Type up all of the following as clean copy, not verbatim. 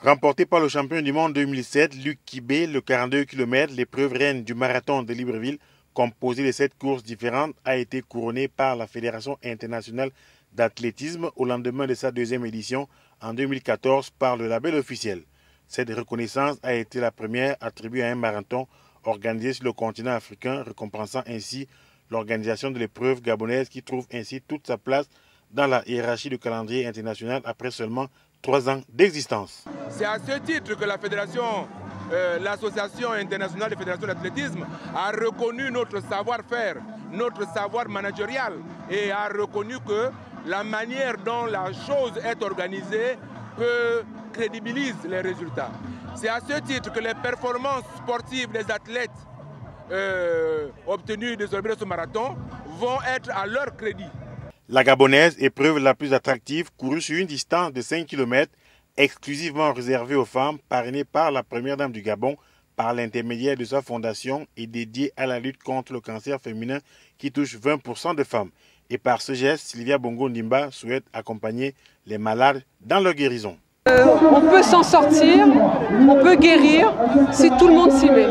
Remporté par le champion du monde 2007, Luc Kibé, le 42 km, l'épreuve reine du marathon de Libreville, composée de 7 courses différentes, a été couronnée par la Fédération internationale d'athlétisme au lendemain de sa deuxième édition en 2014 par le label officiel. Cette reconnaissance a été la première attribuée à un marathon organisé sur le continent africain, récompensant ainsi l'organisation de l'épreuve gabonaise qui trouve ainsi toute sa place dans la hiérarchie du calendrier international après seulement 3 ans d'existence. C'est à ce titre que la fédération, l'Association internationale des fédérations d'athlétisme a reconnu notre savoir-faire, notre savoir managérial et a reconnu que la manière dont la chose est organisée crédibilise les résultats. C'est à ce titre que les performances sportives des athlètes obtenues désormais de ce marathon vont être à leur crédit. La gabonaise, épreuve la plus attractive, courue sur une distance de 5 km, exclusivement réservée aux femmes, parrainée par la première dame du Gabon, par l'intermédiaire de sa fondation et dédiée à la lutte contre le cancer féminin qui touche 20% de femmes. Et par ce geste, Sylvia Bongo Ndimba souhaite accompagner les malades dans leur guérison. On peut s'en sortir, on peut guérir si tout le monde s'y met.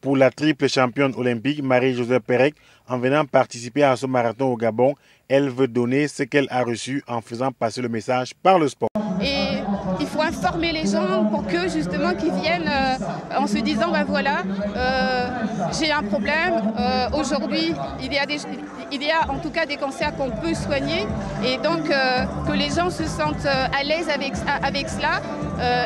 Pour la triple championne olympique Marie-Josée Pérec, en venant participer à ce marathon au Gabon, elle veut donner ce qu'elle a reçu en faisant passer le message par le sport. Et il faut informer les gens pour que justement qu'ils viennent en se disant ben voilà, j'ai un problème, aujourd'hui il y a en tout cas des cancers qu'on peut soigner et donc que les gens se sentent à l'aise avec cela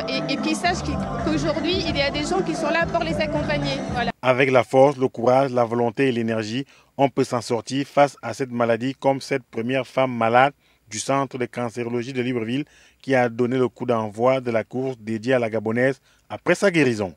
et qu'ils sachent qu'aujourd'hui il y a des gens qui sont là pour les accompagner. Voilà. Avec la force, le courage, la volonté et l'énergie, on peut s'en sortir face à cette maladie comme cette première femme malade du centre de cancérologie de Libreville qui a donné le coup d'envoi de la course dédiée à la gabonaise après sa guérison.